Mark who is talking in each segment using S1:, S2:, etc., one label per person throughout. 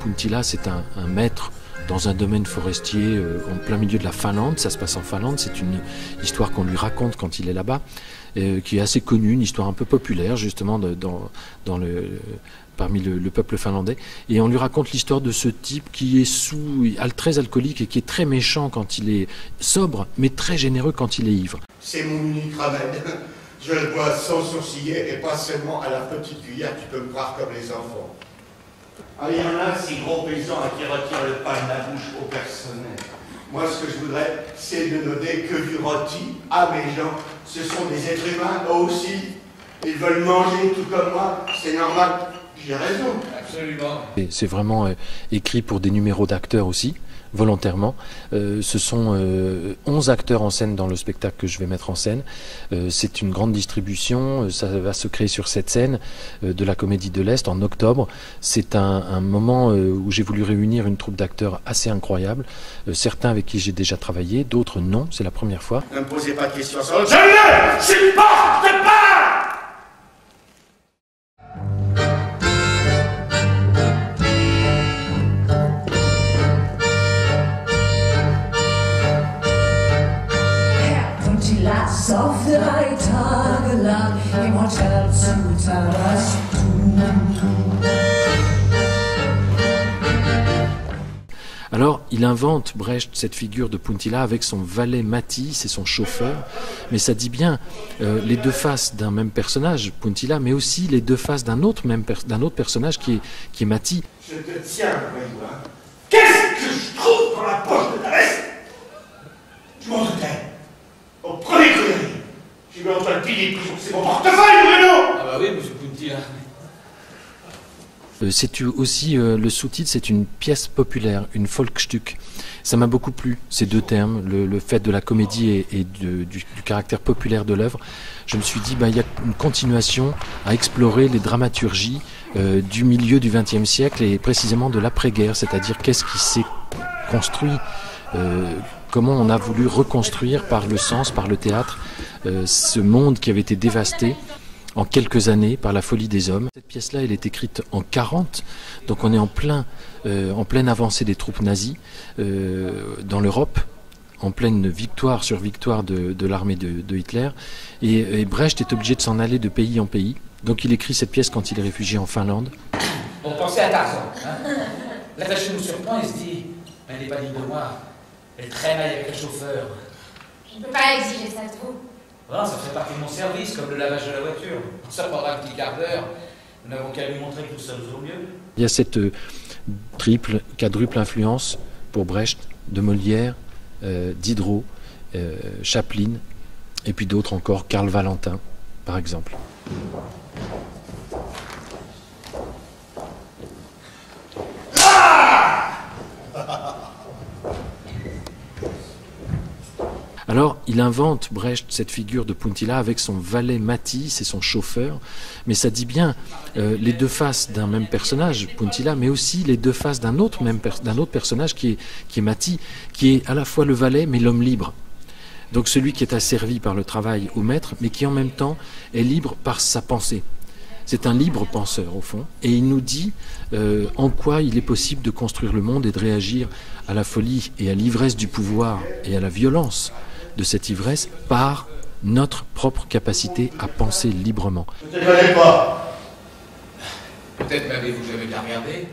S1: Puntila, c'est un maître dans un domaine forestier en plein milieu de la Finlande. Ça se passe en Finlande, c'est une histoire qu'on lui raconte quand il est là-bas, qui est assez connue, une histoire un peu populaire justement parmi le peuple finlandais. Et on lui raconte l'histoire de ce type qui est très alcoolique et qui est très méchant quand il est sobre, mais très généreux quand il est ivre.
S2: C'est mon unique remède. Je le bois sans sourciller et pas seulement à la petite cuillère, tu peux me croire comme les enfants. Ah, il y en a, ces gros paysans qui retirent le pain de la bouche au personnel. Moi, ce que je voudrais, c'est de noter que du rôti à mes gens, ce sont des êtres humains, eux aussi. Ils veulent manger tout comme moi, c'est normal. J'ai raison. Absolument.
S1: C'est vraiment écrit pour des numéros d'acteurs aussi, volontairement. Ce sont 11 acteurs en scène dans le spectacle que je vais mettre en scène. C'est une grande distribution, ça va se créer sur cette scène de la Comédie de l'Est en octobre. C'est un moment où j'ai voulu réunir une troupe d'acteurs assez incroyable, certains avec qui j'ai déjà travaillé, d'autres non, c'est la première fois.
S2: Ne me posez pas de questions sur le... Je ne supporte pas.
S1: Alors, il invente, Brecht, cette figure de Puntila avec son valet Matti, c'est son chauffeur, mais ça dit bien les deux faces d'un même personnage, Puntila, mais aussi les deux faces d'un autre personnage qui est Matti.
S2: Je te tiens, voyou, hein. Qu'est-ce que je trouve dans la poche de ta veste? Je m'en doutais. Au premier coup d'œil, je lui entends le pilier, c'est mon portefeuille, Bruno!
S3: Ah bah oui, monsieur Puntila.
S1: C'est aussi le sous-titre, c'est une pièce populaire, une Volksstück. Ça m'a beaucoup plu, ces deux termes, le fait de la comédie et du caractère populaire de l'œuvre. Je me suis dit, il y a une continuation à explorer les dramaturgies du milieu du XXe siècle et précisément de l'après-guerre, c'est-à-dire qu'est-ce qui s'est construit, comment on a voulu reconstruire par le sens, par le théâtre, ce monde qui avait été dévasté en quelques années par la folie des hommes. Cette pièce-là, elle est écrite en 40, donc on est en pleine avancée des troupes nazies dans l'Europe, en pleine victoire sur victoire de l'armée de Hitler. Et Brecht est obligé de s'en aller de pays en pays. Donc il écrit cette pièce quand il est réfugié en Finlande.
S3: On pensait à Tarzan. Hein. L'attaché nous surprend et se dit, elle n'est pas digne de moi. Elle traîne avec le chauffeur.
S4: Je ne peux pas exiger ça de vous.
S3: Non, ça fait partie de mon service, comme le lavage de la voiture. Ça prendra un petit quart d'heure. Nous n'avons qu'à lui montrer que nous sommes au mieux.
S1: Il y a cette quadruple influence pour Brecht de Molière, Diderot, Chaplin, et puis d'autres encore, Karl Valentin, par exemple. Alors, il invente, Brecht, cette figure de Puntila avec son valet Matti, c'est son chauffeur, mais ça dit bien les deux faces d'un même personnage, Puntila, mais aussi les deux faces d'un autre personnage qui est Matti, qui est à la fois le valet, mais l'homme libre. Donc celui qui est asservi par le travail au maître, mais qui en même temps est libre par sa pensée. C'est un libre penseur, au fond, et il nous dit en quoi il est possible de construire le monde et de réagir à la folie et à l'ivresse du pouvoir et à la violence de cette ivresse par notre propre capacité à penser librement.
S2: Je ne te connais pas.
S3: Peut-être m'avez-vous jamais bien regardé.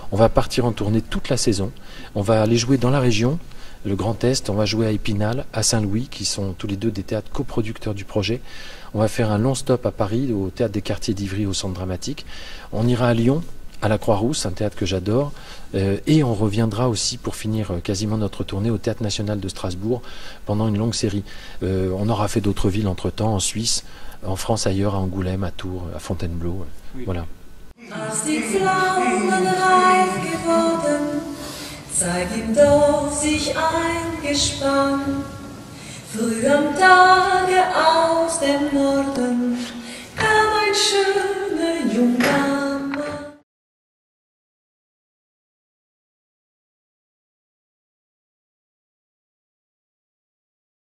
S1: On va partir en tournée toute la saison. On va aller jouer dans la région, le Grand Est, on va jouer à Épinal, à Saint-Louis, qui sont tous les deux des théâtres coproducteurs du projet. On va faire un long stop à Paris, au Théâtre des Quartiers d'Ivry, au Centre Dramatique. On ira à Lyon, à la Croix-Rousse, un théâtre que j'adore, et on reviendra aussi pour finir quasiment notre tournée au Théâtre National de Strasbourg pendant une longue série. On aura fait d'autres villes entre-temps, en Suisse, en France ailleurs, à Angoulême, à Tours, à Fontainebleau, voilà.
S5: Als die Pflaumen reif geworden, zeigt im Dorf sich eingespannt. Früh am Tage aus dem Norden kam ein schöner Junger.